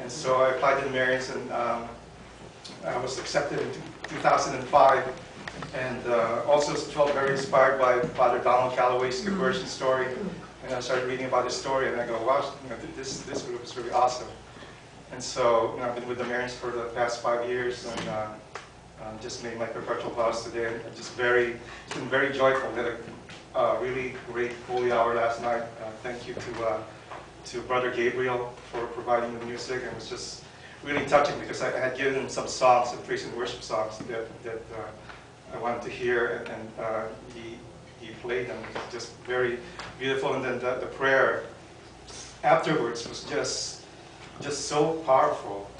And so I applied to the Marians, and I was accepted in 2005, and also felt very inspired by Father Donald Calloway's conversion story. And I started reading about his story, and I go, wow, this group is really awesome. And so I've been with the Marians for the past 5 years, and just made my perpetual vows today. And it's been very joyful. We had a really great holy hour last night. Thank you to Brother Gabriel for providing the music. And it was just really touching because I had given him some songs, some praise and worship songs that I wanted to hear, and he played them. It was just very beautiful. And then the prayer afterwards was just so powerful.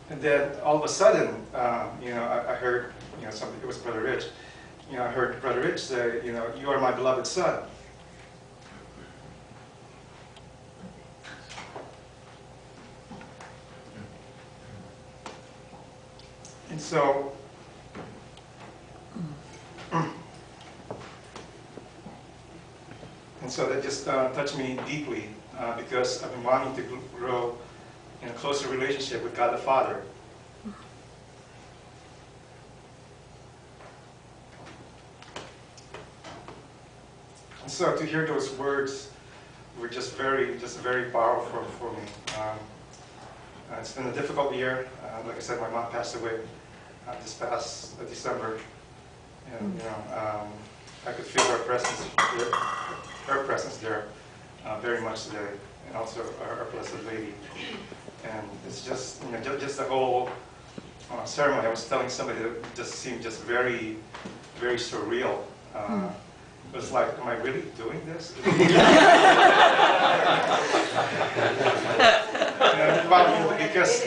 And then all of a sudden, I heard, something. It was Brother Rich. I heard Brother Rich say, "You are my beloved son." And so, that just touched me deeply because I've been wanting to grow in a closer relationship with God the Father. And so to hear those words were just very powerful for me. It's been a difficult year. Like I said, my mom passed away this past December, and I could feel her presence there very much today, and also our Blessed Lady. And it's just just the whole ceremony. I was telling somebody that it just seemed just very surreal. It was like, am I really doing this? Probably because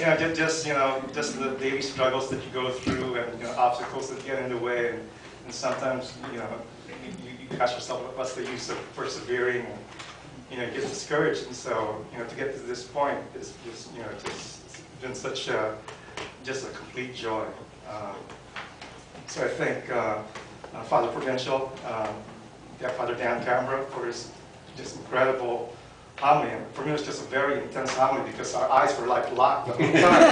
just the daily struggles that you go through, and obstacles that get in the way, and sometimes you catch yourself, what's the use of persevering? And, get discouraged, and so to get to this point is just been such just a complete joy. So I thank Father Provincial, Father Dan Cambra, for his just incredible homily. And for me, it was just a very intense homily because our eyes were like locked the whole time.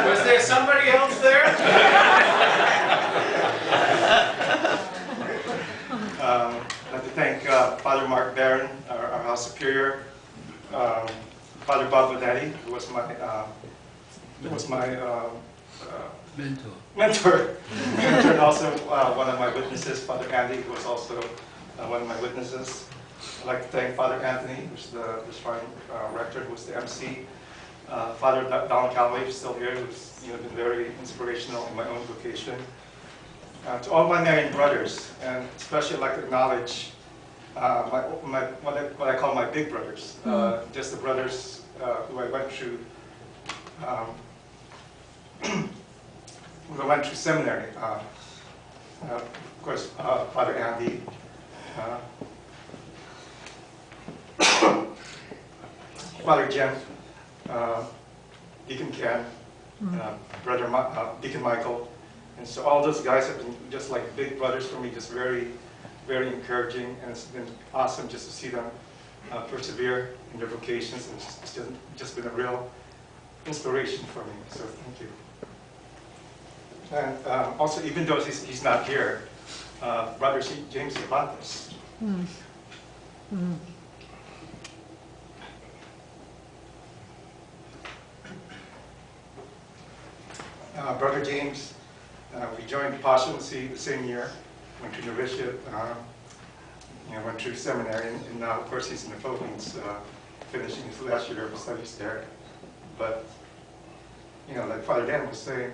Was there somebody else there? I'd like to thank Father Mark Barron, our House Superior, Father Bob Vanetti, who was my mentor, and also one of my witnesses, Father Andy, who was also one of my witnesses. I'd like to thank Father Anthony, who's the shrine rector, who was the MC. Father Donald Calloway, who's still here, who's been very inspirational in my own vocation. To all my Marian brothers, and especially I'd like to acknowledge what I call my big brothers, just the brothers who I went through seminary. Of course, Father Andy, Father Jen, Deacon Ken, Brother Deacon Michael. And so all those guys have been just like big brothers for me, just very encouraging, and it's been awesome just to see them persevere in their vocations, and it's just been a real inspiration for me, so thank you. And also, even though he's not here, Brother James Cervantes. Brother James, we joined Postulacy the same year, went through novitiate, went through seminary, and now, of course, he's in the Philippines, finishing his last year of studies there. But, like Father Dan was saying,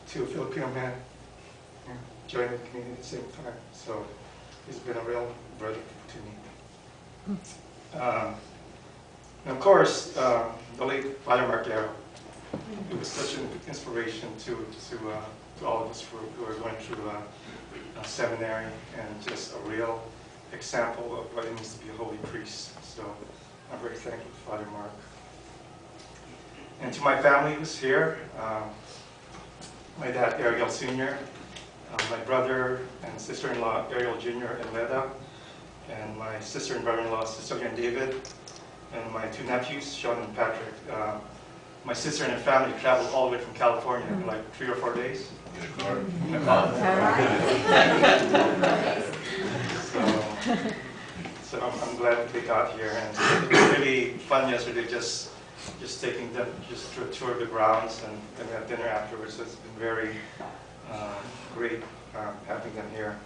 two Filipino men joined the community at the same time. So he's been a real brother to me. And of course, the late Father Marquero. It was such an inspiration to all of us who are going through a seminary, and just a real example of what it means to be a holy priest. So I'm very thankful to Father Mark. And to my family who's here, my dad Ariel Sr., my brother and sister-in-law, Ariel Jr. and Leda, and my sister and brother-in-law, Cecilia and David, and my two nephews, Sean and Patrick. My sister and her family traveled all the way from California in like 3 or 4 days. In a car. In a car. So I'm glad that they got here, and it was really fun yesterday, just taking them just to a tour of the grounds, and then we had dinner afterwards. So it's been very great having them here.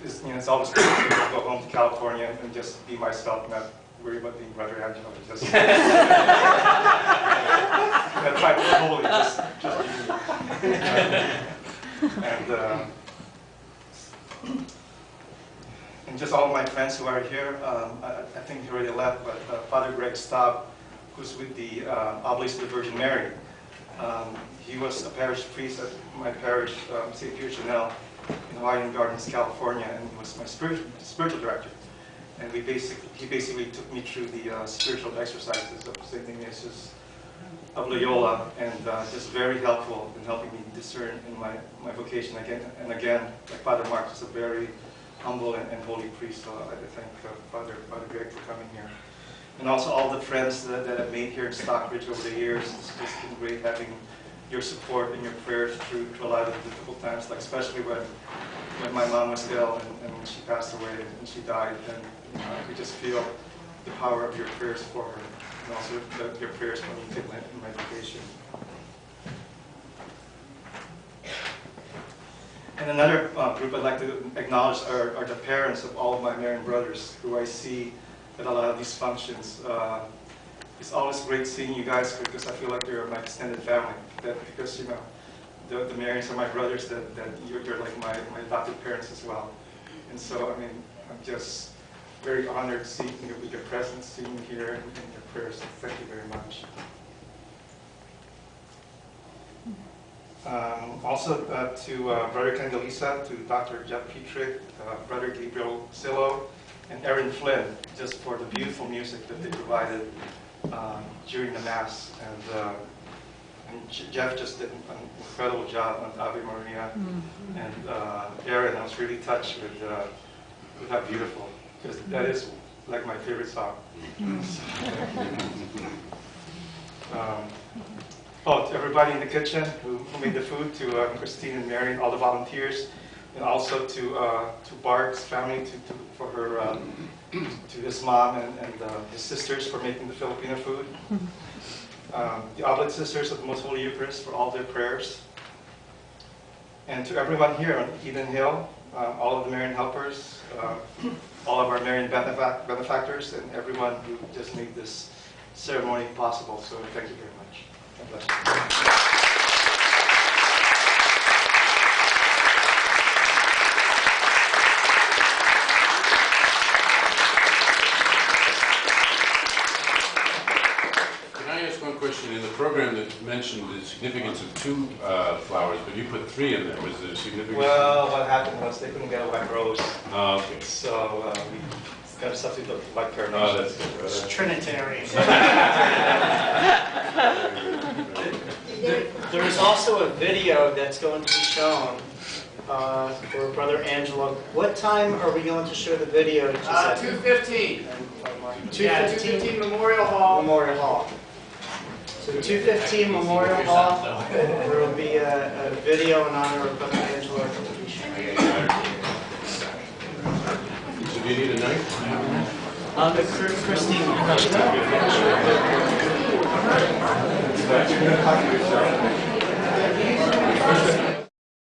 It's always good to go home to California and just be myself, not worry about being Brother Angelo. Just try to be holy, just be me. And just all of my friends who are here, I think he already left, but Father Greg Staub, who's with the Oblates of the Virgin Mary. He was a parish priest at my parish, St. Pierre Janelle, in Hawaiian Gardens, California, and he was my spiritual director. And he basically took me through the spiritual exercises of St. Ignatius of Loyola, and just very helpful in helping me discern in my vocation again and again. Like Father Mark is a very humble and holy priest, so I thank Father Greg for coming here. And also all the friends that I've made here in Stockbridge over the years. It's just been great having your support and your prayers through a lot of difficult times, like especially when my mom was ill and when she passed away and she died, and we just feel the power of your prayers for her, and also your prayers for me in my vocation. And another group I'd like to acknowledge are the parents of all of my Marian brothers, who I see at a lot of these functions. It's always great seeing you guys, because I feel like you're my extended family. Because the Marians are my brothers, that you're like my adopted parents as well. And so, I mean, I'm just very honored seeing you with your presence, seeing you here, and your prayers. So thank you very much. Also to Brother Candelisa, to Dr. Jeff Petrick, Brother Gabriel Sillo, and Erin Flynn, just for the beautiful music that they provided during the Mass. And Jeff just did an incredible job on Ave Maria. And Erin, I was really touched with how beautiful, because that is like my favorite song. To everybody in the kitchen who made the food, to Christine and Mary and all the volunteers, and also to Bart's family, for her, to his mom and his sisters for making the Filipino food. The Oblate Sisters of the Most Holy Eucharist for all their prayers. And to everyone here on Eden Hill, all of the Marian helpers, all of our Marian benefactors, and everyone who just made this ceremony possible. So thank you very much. God bless you. Question in the program that mentioned the significance of 2 flowers, but you put 3 in there. Was there significance? Well, what happened was they couldn't get a white rose. Oh, okay. So we got to substitute the white carnation. Oh, that's good. It's Trinitarian. There's also a video that's going to be shown for Brother Angelo. What time are we going to show the video? 2:15. 2:15 Memorial Hall. Memorial Hall. So 2:15 Memorial Hall, there will be a video in honor of Brother Angelo that will be shown. So do you need a knife? Christine.